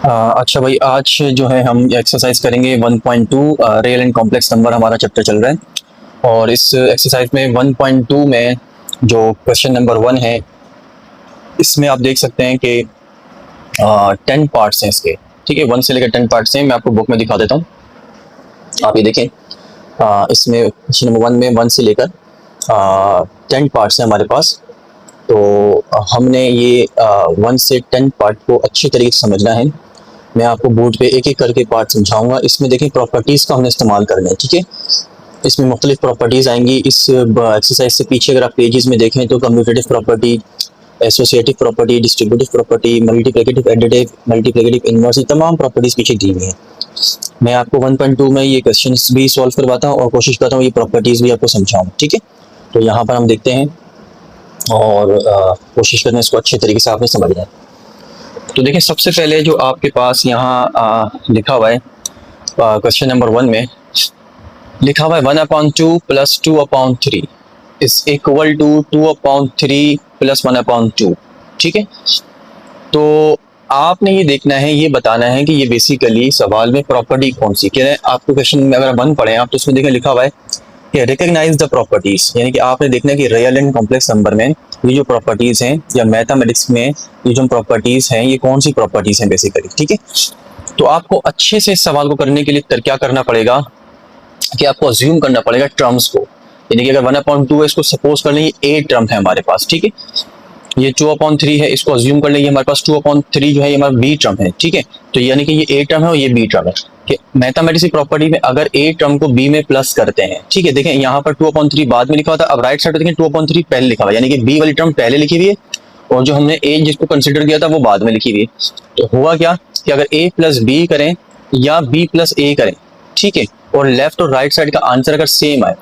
अच्छा भाई, आज जो है हम एक्सरसाइज करेंगे 1.2। रियल एंड कॉम्प्लेक्स नंबर हमारा चैप्टर चल रहा है। और इस एक्सरसाइज में 1.2 में जो क्वेश्चन नंबर 1 है, इसमें आप देख सकते हैं कि 10 पार्ट्स हैं इसके। ठीक है, 1 से लेकर 10 पार्ट्स हैं। मैं आपको बुक में दिखा देता हूँ, आप ये देखें। इसमें क्वेश्चन नंबर 1 में 1 से लेकर 10 पार्ट्स हैं हमारे पास। तो हमने ये 1 से 10 पार्ट को अच्छी तरीके से समझना है। मैं आपको बोर्ड पे एक एक करके पार्ट समझाऊंगा। इसमें देखें प्रॉपर्टीज़ का हमने इस्तेमाल करना है। ठीक है, इसमें मुख्तलिफ प्रॉपर्टीज़ आएंगी। इस एक्सरसाइज से पीछे अगर आप पेजेस में देखें तो commutative property, associative property, distributive property, multiplicative additive, multiplicative inverse, ये तमाम प्रॉपर्टीज़ पीछे दी हुई हैं। मैं आपको 1.2 में ये क्वेश्चंस भी सॉल्व करवाता हूँ और कोशिश करता हूँ ये प्रॉपर्टीज़ भी आपको समझाऊँ। ठीक है, तो यहाँ पर हम देखते हैं और कोशिश करना इसको अच्छे तरीके से आपने समझना है। तो देखिए, सबसे पहले जो आपके पास यहाँ लिखा हुआ है क्वेश्चन नंबर 1 में लिखा हुआ है 1/2 + 2/3 इज इक्वल टू 2/3 + 1/2। ठीक है, तो आपने ये देखना है, ये बताना है कि ये बेसिकली सवाल में प्रॉपर्टी कौन सी कह रहे हैं। आपको क्वेश्चन में अगर 1 पढ़े आप तो उसमें देखें लिखा हुआ है कि रिकॉग्नाइज द प्रॉपर्टीज, यानी कि आपने देखना है कि रियल एंड कॉम्प्लेक्स नंबर में ये जो प्रॉपर्टीज हैं या मैथमेटिक्स में ये जो प्रॉपर्टीज हैं ये कौन सी प्रॉपर्टीज हैं बेसिकली। ठीक है, तो आपको अच्छे से इस सवाल को करने के लिए क्या करना पड़ेगा कि आपको अज्यूम करना पड़ेगा टर्म्स को। यानी कि अगर 1/2 है, इसको सपोज कर लें ये ए टर्म है हमारे पास। ठीक है, ये 2/3 है, इसको अज्यूम कर लेंगे हमारे पास 2/3 जो है ये हमारा बी टर्म है। ठीक है, तो यानी कि ये ए टर्म है और ये बी टर्म है कि मैथमेटिक्स की प्रॉपर्टी में अगर ए टर्म को बी में प्लस करते हैं। ठीक है, देखें यहाँ पर 2/3 बाद में लिखा हुआ था, अब राइट साइड पे देखें 2/3 पहले लिखा हुआ है, यानी कि बी वाली टर्म पहले लिखी हुई है और जो हमने ए जिसको कंसिडर किया था वो बाद में लिखी हुई है। तो हुआ क्या कि अगर ए प्लस बी करें या बी प्लस ए करें, ठीक है, और लेफ्ट और राइट साइड का आंसर अगर सेम आए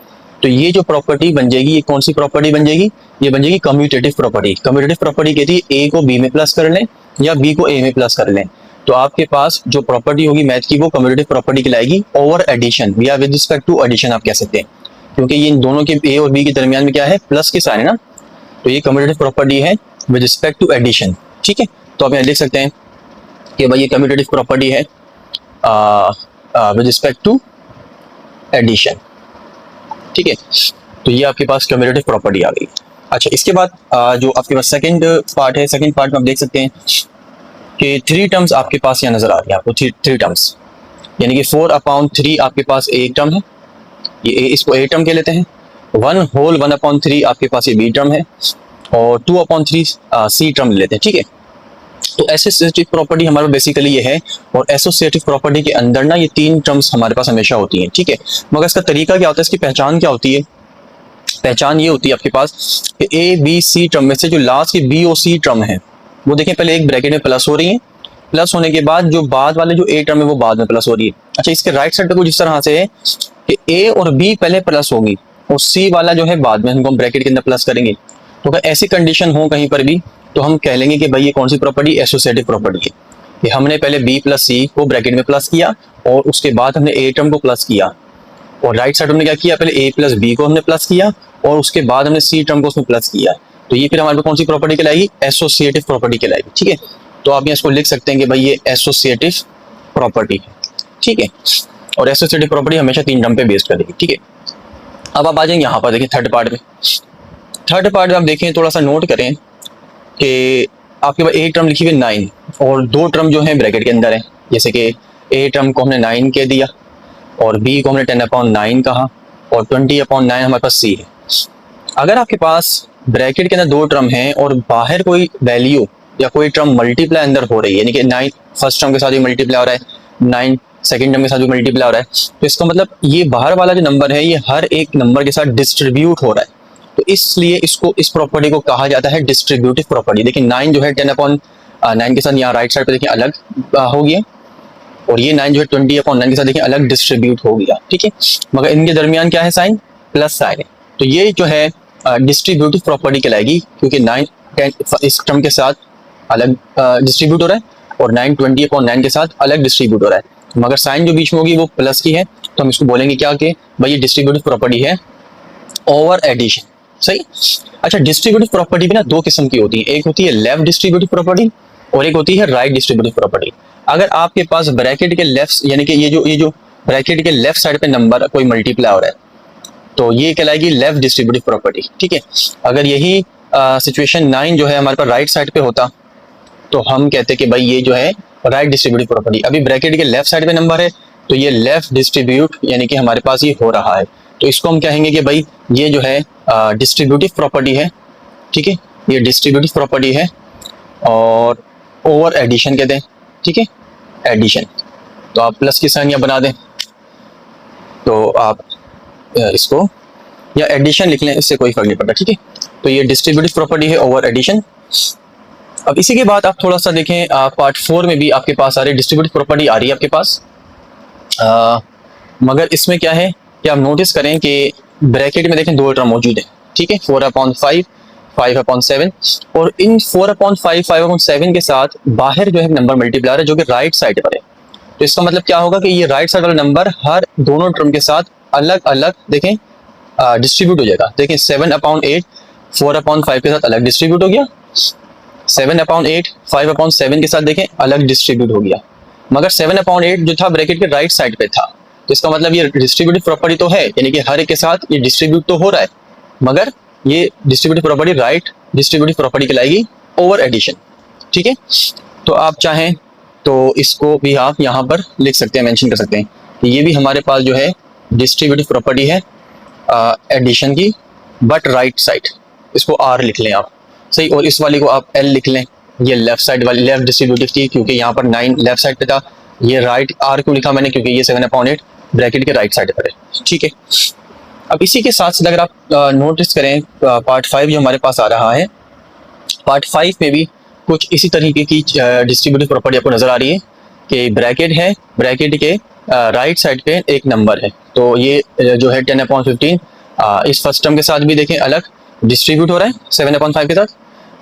तो ये जो प्रॉपर्टी बन जाएगी, ये कौन सी प्रॉपर्टी बन जाएगी, ये बन जाएगी कम्यूटेटिव प्रॉपर्टी। कम्यूटेटिव प्रॉपर्टी कहती है ए को बी में प्लस कर लें या बी को ए में प्लस कर लें। तो आपके पास जो प्रॉपर्टी होगी मैथ की वो कम्यूटेटिव प्रॉपर्टी कहलाएगी ओवर एडिशन या विद रिस्पेक्ट टू एडिशन आप कह सकते हैं, क्योंकि ये इन दोनों के ए और बी के दरमियान में क्या है, प्लस के साइन है ना। तो ये कम्यूटेटिव प्रॉपर्टी है विद रिस्पेक्ट टू एडिशन। ठीक है, तो आप यहाँ लिख सकते हैं कि भाई ये कम्यूटेटिव प्रॉपर्टी है विद रिस्पेक्ट टू एडिशन। ठीक है, तो ये आपके पास कम्यूटेटिव प्रॉपर्टी आ गई। अच्छा, इसके बाद जो आपके पास सेकंड पार्ट है, सेकंड पार्ट में आप देख सकते हैं कि 3 टर्म्स आपके पास यहाँ नजर आ रही है आपको, 3 टर्म्स, यानी कि 4/3 आपके पास एक टर्म है, ये इसको ए टर्म कह लेते हैं। 1/3 आपके पास ये बी टर्म है और 2/3 सी टर्म ले लेते हैं। ठीक है, तो एसोसिएटिव प्रॉपर्टी हमारा बेसिकली ये है और एसोसिएटिव प्रॉपर्टी के अंदर ना ये 3 टर्म्स हमारे पास हमेशा होती हैं। ठीक है, मगर इसका तरीका क्या होता है, इसकी पहचान क्या होती है। पहचान ये होती है आपके पास कि ए बी सी टर्म में से जो लास्ट की बी और सी टर्म है वो देखें पहले एक ब्रैकेट में प्लस हो रही है, प्लस होने के बाद जो बाद वाले जो ए टर्म है वो बाद में प्लस हो रही है। अच्छा, इसके राइट साइड पे कुछ इस तरह से है कि ए और बी पहले प्लस होगी और सी वाला जो है बाद में हमको ब्रैकेट के अंदर प्लस करेंगे। तो अगर ऐसी कंडीशन हो कहीं पर भी तो हम कह लेंगे कि भाई ये कौन सी प्रॉपर्टी, एसोसिएटिव प्रॉपर्टी है कि हमने पहले बी प्लस सी को ब्रैकेट में प्लस किया और उसके बाद हमने ए टर्म को प्लस किया और राइट साइड हमने क्या किया, पहले ए प्लस बी को हमने प्लस किया और उसके बाद हमने सी टर्म को उसमें प्लस किया। तो ये फिर हमारे पास कौन सी प्रॉपर्टी कहलाएगी, एसोसिएटिव प्रॉपर्टी कहलाएगी। ठीक है, तो आप यहाँ इसको लिख सकते हैं कि भाई ये एसोसिएटिव प्रॉपर्टी है। ठीक है, और एसोसिएटिव प्रॉपर्टी हमेशा 3 टर्म पे बेस्ड करेगी। ठीक है, अब आप आ जाएंगे यहाँ पर देखिए थर्ड पार्ट में। थर्ड पार्ट में आप देखें, थोड़ा सा नोट करें कि आपके पास एक टर्म लिखी हुई 9 और 2 टर्म जो है ब्रैकेट के अंदर है। जैसे कि ए टर्म को हमने 9 कह दिया और बी को हमने 10/9 कहा और 20/9 हमारे पास सी है। अगर आपके पास ब्रैकेट के अंदर 2 टर्म हैं और बाहर कोई वैल्यू या कोई टर्म मल्टीप्लाई अंदर हो रही है, यानी कि 9 फर्स्ट टर्म के साथ भी मल्टीप्लाई हो रहा है, 9 सेकंड टर्म के साथ भी मल्टीप्लाई हो रहा है, तो इसका मतलब ये बाहर वाला जो नंबर है ये हर एक नंबर के साथ डिस्ट्रीब्यूट हो रहा है। तो इसलिए इसको इस प्रॉपर्टी को कहा जाता है डिस्ट्रीब्यूटिव प्रॉपर्टी। देखिए 9 जो है 10/9 के साथ यहाँ राइट साइड पे देखिए अलग हो गया और ये 9 जो है 20/9 के साथ देखिए अलग डिस्ट्रीब्यूट हो गया। ठीक है, मगर इनके दरमियान क्या है, साइन, प्लस साइन है। तो ये जो है डिस्ट्रीब्यूटिव प्रॉपर्टी कहलाएगी क्योंकि 9 10 इस टर्म के साथ अलग डिस्ट्रीब्यूट हो रहा है और 9 20/9 के साथ अलग डिस्ट्रीब्यूट हो रहा है, मगर साइन जो बीच में होगी वो प्लस की है, तो हम इसको बोलेंगे क्या कि भाई ये डिस्ट्रीब्यूटिव प्रॉपर्टी है ओवर एडिशन। सही। अच्छा, डिस्ट्रीब्यूटिव प्रॉपर्टी भी ना 2 किस्म की होती है, एक होती है लेफ्ट डिस्ट्रीब्यूटिव प्रॉपर्टी और एक होती है राइट डिस्ट्रीब्यूटिव प्रॉपर्टी। अगर आपके पास ब्रैकेट के लेफ्ट यानी कि ये जो ब्रैकेट के लेफ्ट साइड पे नंबर कोई मल्टीप्लाई हो रहा है तो ये कहलाएगी लेफ्ट डिस्ट्रीब्यूटिव प्रॉपर्टी। ठीक है, अगर यही सिचुएशन 9 जो है हमारे पास राइट साइड पे होता तो हम कहते कि भाई ये जो है राइट डिस्ट्रीब्यूटिव प्रॉपर्टी। अभी ब्रैकेट के लेफ्ट साइड पे नंबर है तो ये लेफ्ट डिस्ट्रीब्यूट यानी कि हमारे पास ये हो रहा है, तो इसको हम कहेंगे कि भाई ये जो है डिस्ट्रीब्यूटिव प्रॉपर्टी है। ठीक है, ये डिस्ट्रीब्यूटिव प्रॉपर्टी है और ओवर एडिशन कहते हैं। ठीक है, एडिशन, तो आप प्लस की साइन या बना दें तो आप इसको या एडिशन लिख लें, इससे कोई फर्क नहीं पड़ता। ठीक है, तो ये डिस्ट्रीब्यूटिव प्रॉपर्टी है ओवर एडिशन। अब इसी के बाद आप थोड़ा सा देखें पार्ट 4 में भी आपके पास आ रही डिस्ट्रीब्यूटिव प्रॉपर्टी आ रही है आपके पास, मगर इसमें क्या है कि आप नोटिस करें कि ब्रैकेट में देखें 2 टर्म मौजूद है। ठीक है, 4/5, 5/7 और इन 4/5, 5/7 के साथ बाहर जो है नंबर मल्टीप्लायर है जो कि राइट साइड पर है। तो इसका मतलब क्या होगा कि ये राइट साइड वाला नंबर हर दोनों टर्म के साथ अलग अलग देखें डिस्ट्रीब्यूट हो जाएगा। देखें 7/8 4/5 के साथ अलग डिस्ट्रीब्यूट हो गया, 7/8 5/7 के साथ देखें अलग डिस्ट्रीब्यूट हो गया, मगर 7/8 जो था ब्रैकेट के राइट साइड पे था। तो इसका मतलब ये डिस्ट्रीब्यूटिव प्रॉपर्टी तो है, यानी कि हर एक के साथ ये डिस्ट्रीब्यूट तो हो रहा है, मगर ये distributive property right distributive property कहलाएगी ओवर एडिशन। ठीक है, तो आप चाहें तो इसको भी आप यहाँ पर लिख सकते हैं, मेंशन कर सकते हैं कि ये भी हमारे पास जो है डिस्ट्रीब्यूटिव प्रॉपर्टी है एडिशन की, बट राइट साइड, इसको आर लिख लें आप, सही, और इस वाली को आप एल लिख लें। ये लेफ्ट साइड वाली लेफ्ट डिस्ट्रीब्यूटिव थी क्योंकि यहाँ पर 9 लेफ्ट साइड पे था, ये राइट आर क्यों लिखा मैंने क्योंकि ये 7/8 ब्रैकेट के राइट साइड पर है। ठीक है, अब इसी के साथ साथ अगर आप नोटिस करें पार्ट 5 जो हमारे पास आ रहा है, पार्ट 5 में भी कुछ इसी तरीके की डिस्ट्रीब्यूटिव प्रॉपर्टी आपको नजर आ रही है कि ब्रैकेट है, ब्रैकेट के राइट साइड पे एक नंबर है, तो ये जो है 10/15 इस फर्स्ट टर्म के साथ भी देखें अलग डिस्ट्रीब्यूट हो रहा है 7/5 के साथ,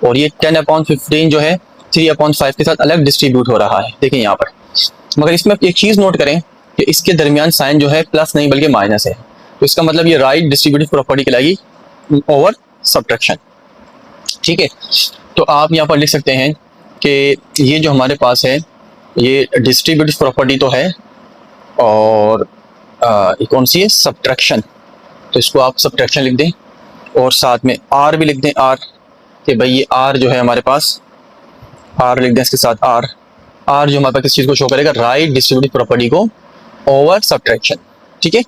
और ये 10/15 जो है 3/5 के साथ अलग डिस्ट्रीब्यूट हो रहा है, देखें यहाँ पर। मगर इसमें एक चीज़ नोट करें कि इसके दरमियान साइन जो है प्लस नहीं बल्कि माइनस है, तो इसका मतलब ये राइट डिस्ट्रीब्यूटिव प्रॉपर्टी कहलाएगी ओवर सब्ट्रैक्शन। ठीक है, तो आप यहाँ पर लिख सकते हैं कि ये जो हमारे पास है ये डिस्ट्रीब्यूटिव प्रॉपर्टी तो है और कौन सी है, सब्ट्रैक्शन, तो इसको आप सब्ट्रैक्शन लिख दें और साथ में आर भी लिख दें, आर कि भाई ये आर जो है हमारे पास, आर लिख दें इसके साथ आर, आर जो हमारे पास किस चीज़ को शो करेगा, राइट डिस्ट्रीब्यूटिव प्रॉपर्टी को ओवर सब्ट्रैक्शन। ठीक है,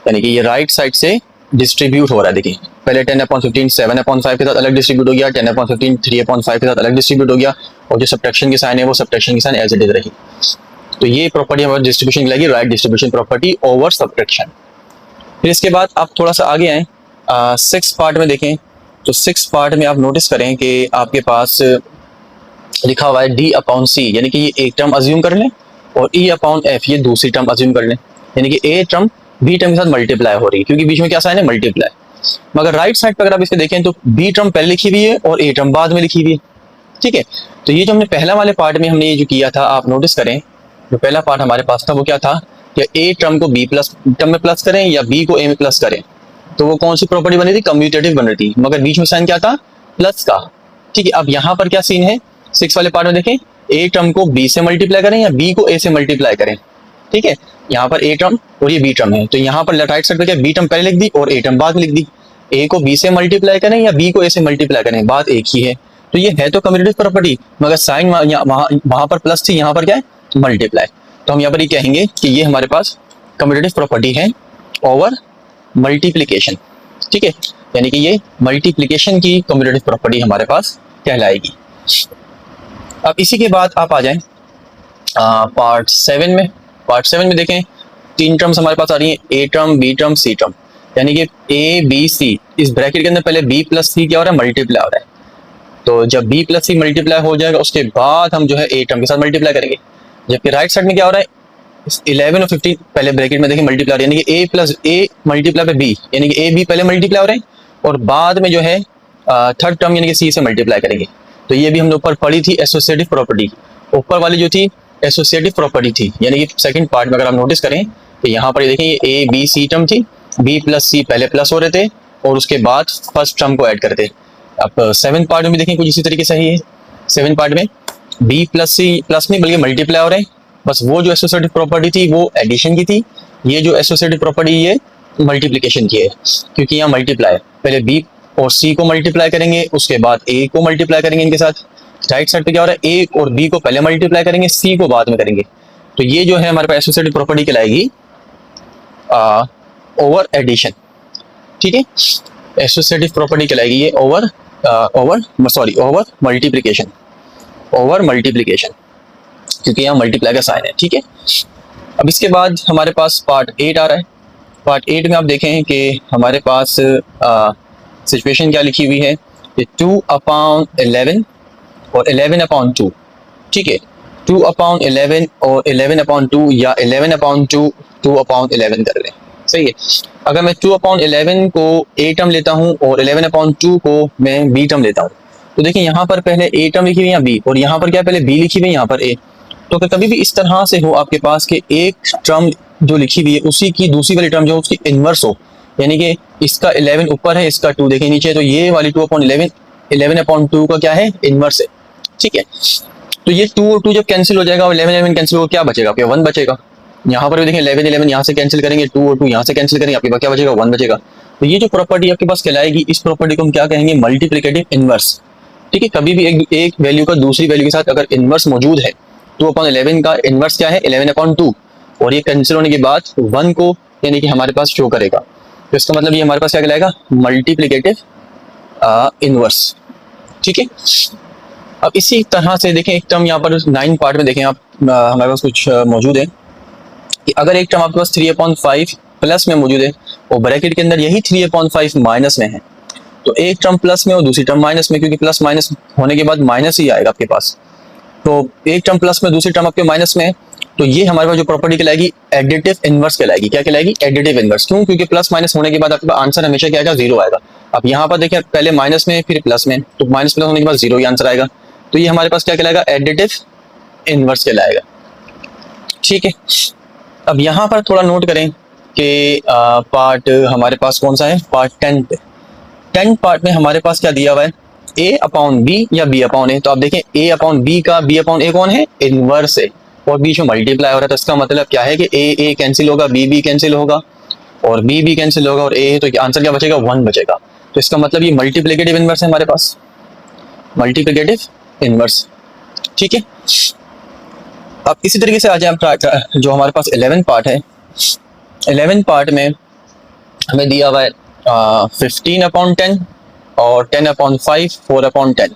यानी कि ये राइट साइड से डिस्ट्रीब्यूट हो रहा है। देखिए पहले 10/15 7/5 के साथ अलग डिस्ट्रीब्यूट हो गया, 10/15 3/5 के साथ अलग डिस्ट्रीब्यूट हो गया, और जो सब्ट्रैक्शन की साइन है वो सब्ट्रैक्शन की साइन एज इट इज रही। तो ये प्रॉपर्टी हमारी डिस्ट्रीब्यूशन लगेगी right distribution property over subtraction. फिर इसके बाद आप थोड़ा सा आगे आएँ 6 पार्ट में देखें, तो 6 पार्ट में आप नोटिस करें कि आपके पास लिखा हुआ है D/C, यानी कि ये एक टर्म अज्यूम कर लें और E/F ये दूसरी टर्म अज्यूम कर लें, यानी कि ए टर्म बी टर्म के साथ मल्टीप्लाई हो रही है क्योंकि बीच में क्या साइन है, मल्टीप्लाई। मगर राइट साइड पर अगर आप इसको देखें तो बी टर्म पहले लिखी हुई है और ए टर्म बाद में लिखी हुई है। ठीक है, तो ये जो हमने पहला वाले पार्ट में हमने ये जो किया था, आप नोटिस करें जो पहला पार्ट हमारे पास था वो क्या था कि ए टर्म को बी प्लस टर्म में प्लस करें या बी को ए में प्लस करें, तो वो कौन सी प्रॉपर्टी बनी थी, कम्यूटेटिव बन रही थी, मगर बीच में साइन क्या था, प्लस का। ठीक है, अब यहाँ पर क्या सीन है 6 वाले पार्ट में देखें, ए टर्म को बी से मल्टीप्लाई करें या बी को ए से मल्टीप्लाई करें। ठीक है, यहाँ पर ए टर्म और ये बी टर्म है, तो यहाँ पर राइट साइड पे क्या बी टर्म पहले लिख दी और ए टर्म बाद में लिख दी। ए को बी से मल्टीप्लाई करें या बी को ए से मल्टीप्लाई करें, बात एक ही है। तो ये है तो कम्यूटेटिव प्रॉपर्टी, मगर साइन वहां पर प्लस थी, यहाँ पर क्या है, मल्टीप्लाई। तो हम यहाँ पर ये कहेंगे कि ये हमारे पास कम्यूटेटिव प्रॉपर्टी है ओवर मल्टीप्लीकेशन। ठीक है, यानी कि ये मल्टीप्लीकेशन की कम्यूटेटिव प्रॉपर्टी हमारे पास कहलाएगी। अब इसी के बाद आप आ जाएं पार्ट 7 में। पार्ट 7 में देखें 3 टर्म्स हमारे पास आ रही हैं, A term B term C term, यानी कि ए बी सी, इस ब्रैकेट के अंदर पहले बी प्लस सी क्या हो रहा है, मल्टीप्लाई हो रहा है। तो जब बी प्लस सी मल्टीप्लाई हो जाएगा उसके बाद हम जो है ए टर्म के साथ मल्टीप्लाई करेंगे, जबकि राइट साइड में क्या हो रहा है 11 और 15 पहले ब्रैकेट में देखें मल्टीप्लाई, यानी कि ए प्लस ए मल्टीप्लाई पे बी, यानी कि ए बी पहले मल्टीप्लाई हो रहे हैं और बाद में जो है थर्ड टर्म यानी कि सी से मल्टीप्लाई करेंगे। तो ये भी हमने ऊपर पढ़ी थी एसोसिएटिव प्रॉपर्टी, ऊपर वाली जो थी एसोसिएटिव प्रॉपर्टी थी, यानी कि सेकंड पार्ट में अगर आप नोटिस करें तो यहाँ पर देखें ये ए बी सी टर्म थी, बी प्लस सी पहले प्लस हो रहे थे और उसके बाद फर्स्ट टर्म को ऐड करते। अब 7 पार्ट में भी देखें कुछ इसी तरीके से ही है। 7 पार्ट में बी प्लस सी प्लस नहीं बल्कि मल्टीप्लाई हो रहे हैं, बस वो जो एसोसिएटिव प्रॉपर्टी थी वो एडिशन की थी, ये जो एसोसिएटिव प्रॉपर्टी ये मल्टीप्लिकेशन की है, क्योंकि यहाँ मल्टीप्लाई पहले बी और सी को मल्टीप्लाई करेंगे, उसके बाद ए को मल्टीप्लाई करेंगे इनके साथ। राइट साइड पे क्या हो रहा है, ए और बी को पहले मल्टीप्लाई करेंगे, सी को बाद में करेंगे। तो ये जो है हमारे पास एसोसिएटिव प्रॉपर्टी कहलाएगी ओवर एडिशन। ठीक है, एसोसिएटिव प्रॉपर्टी कहलाएगी ये ओवर मल्टीप्लिकेशन, ओवर मल्टीप्लिकेशन, क्योंकि यहाँ मल्टीप्लाई का साइन है। ठीक है, अब इसके बाद हमारे पास पार्ट 8 आ रहा है। पार्ट 8 में आप देखें कि हमारे पास सिचुएशन क्या लिखी हुई है कि 2/11 और 11/2। ठीक है, 2/11 और 11/2 या 11/2 2/11 कर लें। सही है, अगर मैं 2/11 को ए टर्म लेता हूँ और 11/2 को मैं बी टर्म लेता हूँ, तो देखिए यहाँ पर पहले ए टर्म लिखी हुई है बी, और यहाँ पर क्या पहले बी लिखी हुई है यहाँ पर ए। तो कभी भी इस तरह से हो आपके पास कि एक टर्म जो लिखी हुई है उसी की दूसरी वाली टर्म जो उसकी इनवर्स हो, यानी कि इसका 11 ऊपर है, इसका 2 देखिए नीचे, तो ये वाली 2/11 11/2 का क्या है, इनवर्स है। ठीक है, तो ये 2 और 2 जब कैंसिल हो जाएगा और 11 कैंसिल होगा, क्या बचेगा आपके 1 बचेगा। यहाँ पर भी देखें 11 यहाँ से कैंसिल करेंगे, 2 और 2 यहाँ से कैंसिल करेंगे, आपके पास क्या बचेगा, 1 बचेगा। तो ये जो प्रॉपर्टी आपके पास कहलाएगी, इस प्रॉपर्टी को हम क्या कहेंगे, मल्टीप्लिकेटिव इनवर्स। ठीक है, कभी भी एक वैल्यू का दूसरी वैल्यू के साथ अगर इनवर्स मौजूद है, 2/11 का इनवर्स क्या है, 11/2, और ये कैंसिल होने के बाद 1 को यानी कि हमारे पास शो करेगा। तो इसका मतलब ये हमारे पास क्या कहलाएगा, मल्टीप्लिकेटिव इनवर्स। ठीक है, अब इसी तरह से देखें एक टर्म यहाँ पर 9 पार्ट में देखें आप, हमारे पास कुछ मौजूद है कि अगर एक टर्म आपके पास 3/5 प्लस में मौजूद है और ब्रैकेट के अंदर यही 3/5 माइनस में है, तो एक टर्म प्लस में और दूसरी टर्म माइनस में, क्योंकि प्लस माइनस होने के बाद माइनस ही आएगा आपके पास। तो एक टर्म प्लस में दूसरी टर्म आपके माइनस में है, तो ये हमारे पास जो प्रॉपर्टी कहलाएगी एडिटिव इनवर्स कहलाएगी। क्या कहलाएगी, एडिटिव इनवर्स। क्यों, क्योंकि प्लस माइनस होने के बाद आपका आंसर हमेशा क्या आएगा, 0 आएगा। अब यहाँ पर देखिए पहले माइनस में फिर प्लस में, तो माइनस प्लस होने के बाद 0 ही आंसर आएगा। तो ये हमारे पास क्या कहलाएगा, एडिटिव इनवर्स कहलाएगा। ठीक है, अब यहाँ पर थोड़ा नोट करें कि पार्ट हमारे पास कौन सा है, पार्ट 10 पार्ट में हमारे पास क्या दिया हुआ है, a/b या b/a। तो आप देखें a/b का b/a कौन है, इनवर्स है, और बीच में मल्टीप्लाई हो रहा है। तो इसका मतलब क्या है कि a कैंसिल होगा, b कैंसिल होगा, और b कैंसिल होगा, और a है, तो आंसर क्या बचेगा, 1 बचेगा। तो इसका मतलब ये मल्टीप्लिकेटिव इनवर्स है हमारे पास, मल्टीप्लिकेटिव इनवर्स। ठीक है, अब इसी तरीके से आ जाए जो हमारे पास 11 पार्ट है। 11 पार्ट में हमें दिया हुआ है 15/10 और 10/5 4/10।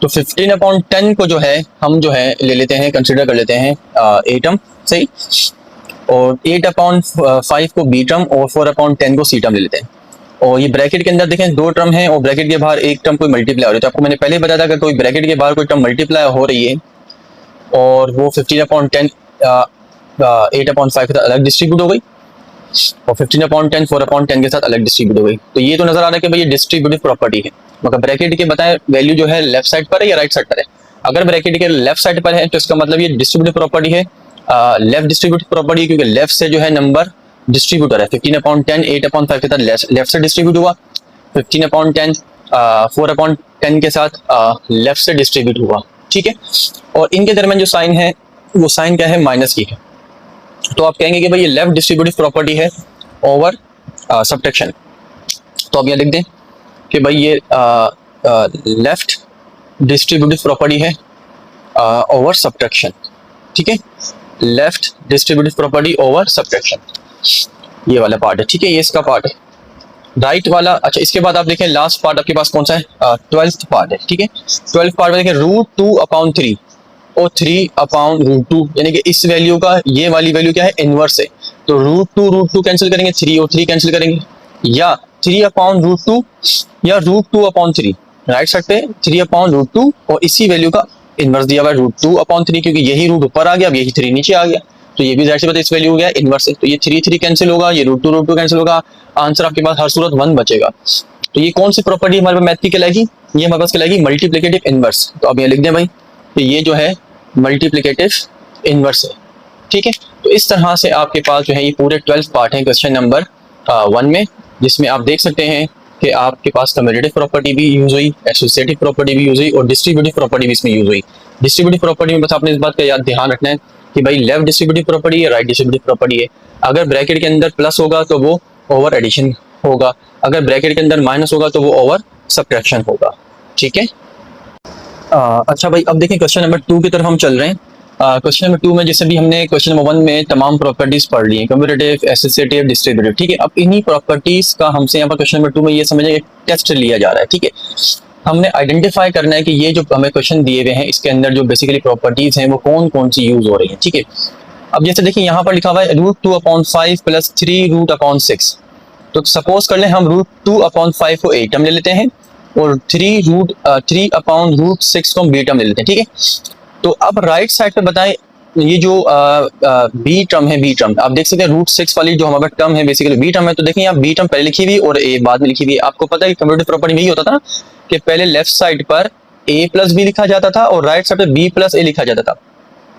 तो 15/10 को जो है हम जो है ले लेते हैं, कंसिडर कर लेते हैं ए टर्म, सही, और 8/5 को बी टर्म और 4/10 को सी टर्म ले लेते हैं। और ये ब्रैकेट के अंदर देखें 2 टर्म है और ब्रैकेट के बाहर एक टर्म कोई मल्टीप्लाई हो रही है। तो आपको मैंने पहले बताया था कि कोई ब्रैकेट के बाहर कोई टर्म मल्टीप्लाई हो रही है और वो 15/10 8/5 के साथ अलग डिस्ट्रीब्यूट हो गई और 15/10 4/10 के साथ अलग डिस्ट्रीब्यूट हो गई। तो ये तो नजर आ रहा है कि भाई ये डिस्ट्रीब्यूटिव प्रॉपर्टी है, मगर ब्रैकेट के बताएं वैल्यू जो है लेफ्ट साइड पर है या राइट साइड पर है। अगर ब्रैकेट के लेफ्ट साइड पर है तो इसका मतलब ये डिस्ट्रीब्यूटिव प्रॉपर्टी है, लेफ्ट डिस्ट्रीब्यूटिव प्रॉपर्टी, क्योंकि लेफ्ट से जो है नंबर डिस्ट्रीब्यूटर है। 15/10 8/5 के साथ लेफ्ट से डिस्ट्रीब्यूट हुआ, 15/10 4/10 के साथ लेफ्ट से डिस्ट्रीब्यूट हुआ। ठीक है, और इनके दरमियान जो साइन है वो साइन क्या है, माइनस की है। तो आप कहेंगे कि भाई ये लेफ्ट डिस्ट्रीब्यूटिव प्रॉपर्टी है ओवर सब्ट्रैक्शन। तो आप यहाँ लिख दें कि भाई ये लेफ्ट डिस्ट्रीब्यूटिव प्रॉपर्टी है ओवर सब्ट्रैक्शन। ठीक है, left distributive property over subtraction, ये वाला पार्ट है। ठीक है, ये इसका पार्ट है, राइट वाला। अच्छा, इसके बाद आप देखें लास्ट पार्ट आपके पास कौन सा है, 12th पार्ट है। ठीक है, 12th पार्ट में देखें √2/3 और 3/√2, यानी कि इस वैल्यू का ये वाली वैल्यू क्या है, इनवर्स है। तो √2 कैंसिल करेंगे, 3 और 3 कैंसिल करेंगे, या 3/√2 या √2/3, राइट साइड पे 3/√2 और इसी वैल्यू का इनवर्स दिया हुआ है √2/3, क्योंकि यही रूट ऊपर आ गया, अब यही 3 नीचे आ गया, तो ये भी जाहिर सी बात है इस वैल्यू हो गया इनवर्स है। तो ये 3 कैंसिल होगा, ये √2 कैंसिल होगा, आंसर आपके पास हर सूरत 1 बचेगा। तो ये कौन सी प्रॉपर्टी हमारे पास मैथ की कहलाएगी, ये हमारे पास कहलाएगी मल्टीप्लिकेटिव इनवर्स। तो अब ये लिख दें भाई कि ये जो है मल्टीप्लिकेटिव इनवर्स है। ठीक है, तो इस तरह से आपके पास जो है ये पूरे 12 पार्ट हैं क्वेश्चन नंबर 1 में, जिसमें आप देख सकते हैं कि आपके पास कम्यूटेटिव प्रॉपर्टी भी यूज हुई, एसोसिएटिव प्रॉपर्टी भी यूज हुई और डिस्ट्रीब्यूटिव प्रॉपर्टी भी इसमें यूज हुई। डिस्ट्रीब्यूटिव प्रॉपर्टी में बस आपने इस बात का याद ध्यान रखना है कि भाई लेफ्ट डिस्ट्रीब्यूटिव प्रॉपर्टी है, राइट डिस्ट्रीब्यूटिव प्रॉपर्टी है। अगर ब्रैकेट के अंदर प्लस होगा तो वो ओवर एडिशन होगा, अगर ब्रैकेट के अंदर माइनस होगा तो वो ओवर सब्ट्रैक्शन होगा। ठीक है। अच्छा भाई, अब देखिए क्वेश्चन नंबर 2 की तरफ हम चल रहे हैं। क्वेश्चन नंबर 2 में जैसे भी हमने क्वेश्चन नंबर 1 में तमाम प्रॉपर्टीज पढ़ ली हैं, कम्यूटेटिव, एसोसिएटिव, डिस्ट्रीब्यूटिव। ठीक है, अब इन्हीं प्रॉपर्टीज का हमसे यहाँ पर क्वेश्चन नंबर 2 में ये समझे एक टेस्ट लिया जा रहा है। ठीक है, हमने आइडेंटिफाई करना है कि ये जो हमें क्वेश्चन दिए हुए हैं इसके अंदर जो बेसिकली प्रॉपर्टीज हैं वो कौन कौन सी यूज हो रही हैं। ठीक है, अब जैसे देखिए यहाँ पर लिखा हुआ है √2/5 + 3√6। तो सपोज कर लें हम √2/5 को ए टर्म ले लेते हैं और 3/√6 को हम बी टर्म ले लेते हैं। ठीक है, तो अब राइट साइड पे बताएं, ये जो बी टर्म है, बी टर्म आप देख सकते हैं √6 वाली जो हमारा टर्म है बेसिकली बी टर्म है। तो देखिए यहाँ बी टर्म पहले लिखी हुई और ए बाद में लिखी हुई। आपको पता है कि कम्यूटेटिव प्रॉपर्टी में यही होता था ना कि पहले लेफ्ट साइड पर a + b लिखा जाता था और राइट साइड पे b + a लिखा जाता था।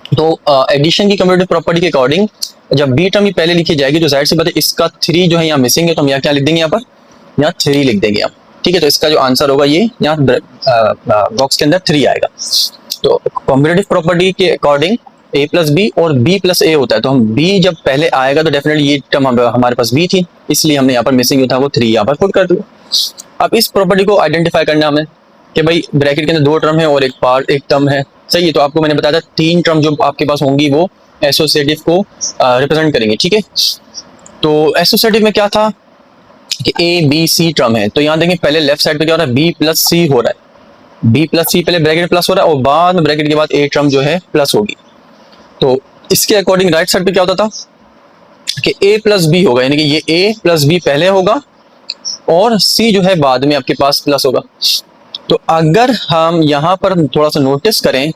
तो एडिशन की कम्यूटेटिव प्रॉपर्टी के अकॉर्डिंग जब बी टर्म ही पहले लिखी जाएगी तो जाहिर सी बात है इसका 3 जो है यहाँ मिसिंग है, तो हम यहाँ क्या लिख देंगे, यहाँ पर यहाँ 3 लिख देंगे हम। ठीक है, तो इसका जो आंसर होगा ये यहाँ बॉक्स के अंदर 3 आएगा। तो कम्यूटेटिव प्रॉपर्टी के अकॉर्डिंग a + b और b + a होता है, तो हम b जब पहले आएगा तो डेफिनेटली ये टर्म हमारे पास b थी, इसलिए हमने यहाँ पर मिसिंग था वो 3 यहाँ पर पुट कर दिया। अब इस प्रॉपर्टी को आइडेंटिफाई करना हमें कि भाई ब्रैकेट के अंदर 2 टर्म है और एक टर्म है। सही है, तो आपको मैंने बताया था 3 टर्म जो आपके पास होंगी वो एसोसिएटिव को रिप्रेजेंट करेंगे। ठीक है, तो एसोसिएटिव में क्या था कि ए बी सी टर्म है, तो यहाँ देखें पहले लेफ्ट साइड पे क्या हो रहा है, b + c हो रहा है। b + c पहले ब्रैकेट प्लस हो रहा है और बाद में ब्रैकेट के बाद a टर्म जो है प्लस होगी। तो इसके अकॉर्डिंग राइट साइड पे क्या होता था कि a + b होगा, यानी कि ये a + b पहले होगा और c जो है बाद में आपके पास प्लस होगा। तो अगर हम यहाँ पर थोड़ा सा नोटिस करें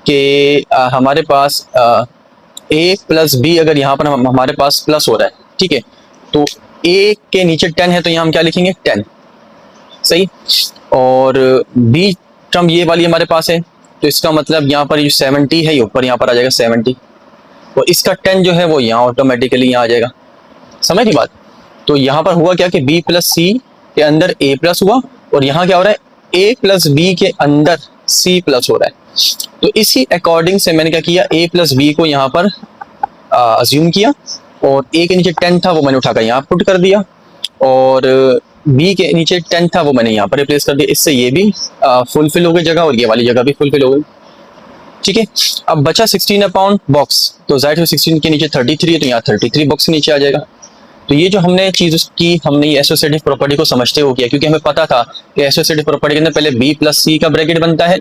कि हमारे पास a + b अगर यहाँ पर हमारे पास प्लस हो रहा है, ठीक है, तो a के नीचे 10 है तो यहाँ हम क्या लिखेंगे 10। सही, और b टर्म ये वाली हमारे पास है, तो इसका मतलब यहाँ पर ये 70 है, ये ऊपर यहाँ पर आ जाएगा 70 और इसका 10 जो है वो यहाँ ऑटोमेटिकली यहाँ आ जाएगा। समझ रही बात? तो यहाँ पर हुआ क्या कि b + c के अंदर a प्लस हुआ और यहाँ क्या हो रहा है a + b के अंदर c प्लस हो रहा है। तो इसी अकॉर्डिंग से मैंने क्या किया, a + b को यहाँ पर अज्यूम किया और a के नीचे 10 था वो मैंने उठाकर यहाँ पुट कर दिया और b के नीचे 10 था वो मैंने यहाँ पर रिप्लेस कर दिया। इससे ये भी फुलफिल हो गई जगह और ये वाली जगह भी फुलफिल हो गई। ठीक है, अब बचा 16 बॉक्स, तो जाहिर है 16 के नीचे 33 है तो यहाँ 33 बॉक्स के नीचे आ जाएगा। तो ये जो हमने चीज की, हमने ये एसोसिएटिव प्रॉपर्टी को समझते हो किया, क्योंकि हमें पता था कि एसोसिएटिव प्रॉपर्टी के अंदर पहले b + c का ब्रैकेट बनता है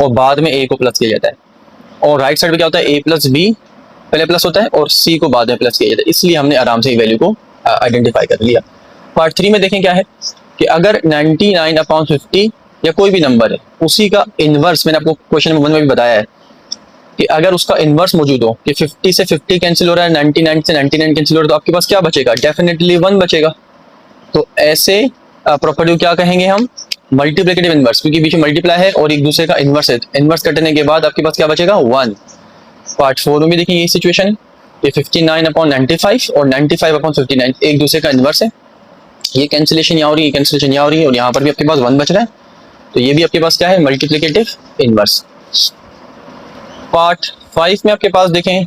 और बाद में a को प्लस किया जाता है, और राइट साइड पे क्या होता है a + b पहले प्लस होता है और c को बाद में प्लस किया जाता है। इसलिए हमने आराम से वैल्यू को आइडेंटिफाई कर लिया। पार्ट 3 में देखें क्या है कि अगर 99/50 या कोई भी नंबर है उसी का इनवर्स, मैंने आपको क्वेश्चन नंबर 1 में भी बताया है कि अगर उसका इनवर्स मौजूद हो कि 50 से 50 कैंसिल हो रहा है, 99 से 99 कैंसिल हो रहा है, तो आपके पास क्या बचेगा, डेफिनेटली 1 बचेगा। तो ऐसे प्रॉपर्टी को क्या कहेंगे हम, मल्टीप्लिकेटिव इनवर्स, क्योंकि बीच में मल्टीप्लाई है और एक दूसरे का इनवर्स है। इनवर्स कटने के बाद आपके पास क्या बचेगा 1। पार्ट 4 में भी देखिए ये सिचुएशन कि 59/95 और 95/59 एक दूसरे का इनवर्स है। ये कैंसिलेशन यहाँ हो रही है, कैंसिलेशन यहाँ हो रही है और यहाँ पर भी आपके पास 1 बच रहा है, तो ये भी आपके पास क्या है, मल्टीप्लिकेटिव इनवर्स। पार्ट 5 में आपके पास देखें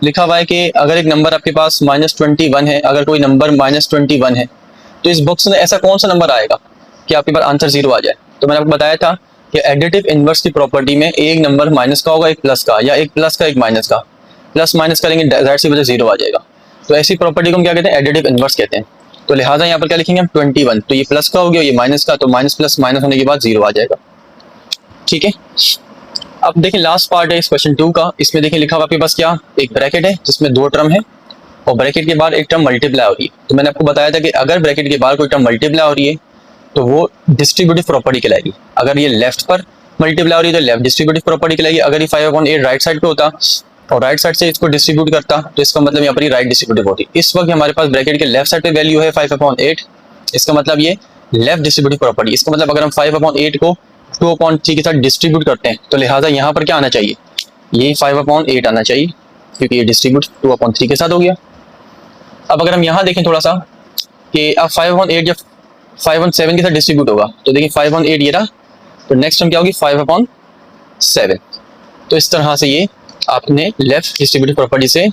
लिखा हुआ है कि अगर एक नंबर आपके पास -21 है, अगर कोई नंबर -21 है तो इस बॉक्स में ऐसा कौन सा नंबर आएगा कि आपके पास आंसर 0 आ जाए। तो मैंने आपको बताया था कि एडिटिव इनवर्स की प्रॉपर्टी में एक नंबर माइनस का होगा, एक प्लस का, या एक प्लस का एक माइनस का, प्लस माइनस करेंगे जाहिर सी वजह 0 आ जाएगा। तो ऐसी प्रॉपर्टी को हम क्या कहते हैं, एडिटिव इनवर्स कहते हैं। तो लिहाजा यहाँ पर क्या लिखेंगे हम 21, तो ये प्लस का हो गया, ये माइनस का, तो माइनस प्लस माइनस होने के बाद 0 आ जाएगा। ठीक है, अब देखिए लास्ट पार्ट है इस क्वेश्चन 2 का। इसमें देखिए लिखा हुआ आपके पास क्या, एक ब्रैकेट है जिसमें 2 टर्म है और ब्रैकेट के बाहर एक टर्म मल्टीप्लाई हो रही है। तो मैंने आपको बताया था कि अगर ब्रैकेट के बाहर कोई टर्म मल्टीप्लाई हो रही है तो वो डिस्ट्रीब्यूटिव प्रॉपर्टी कहलाएगी। अगर ये लेफ्ट पर मल्टीप्लाई हो रही है तो लेफ्ट डिस्ट्रीब्यूटिव प्रॉपर्टी कहलाएगी। अगर ये 5/8 राइट साइड पे होता और राइट साइड से इसको डिस्ट्रीब्यूट करता तो इसका मतलब यहाँ पर ही राइट डिस्ट्रीब्यूटिव होती। इस वक्त हमारे पास ब्रैकेट के लेफ्ट साइड पे वैल्यू है 5/8, इसका मतलब ये लेफ्ट डिस्ट्रीब्यूटिव प्रॉपर्टी। इसका मतलब अगर हम 5/8 को 2/3 के साथ डिस्ट्रीब्यूट करते हैं तो लिहाजा यहाँ पर क्या आना चाहिए, ये 5/8 आना चाहिए, क्योंकि ये डिस्ट्रीब्यूट 2/3 के साथ हो गया। अब अगर हम यहाँ देखें थोड़ा सा कि अब 5/8 जब 5 on 7 के साथ डिस्ट्रीब्यूट होगा, तो देखिए 5 on 8 ये रहा, तो नेक्स्ट टर्म क्या होगी 5/7। तो इस तरह से ये आपने लेफ्ट डिस्ट्रीब्यूटिव प्रॉपर्टी से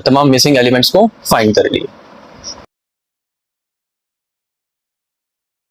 तमाम मिसिंग एलिमेंट्स को फाइंड कर लिए।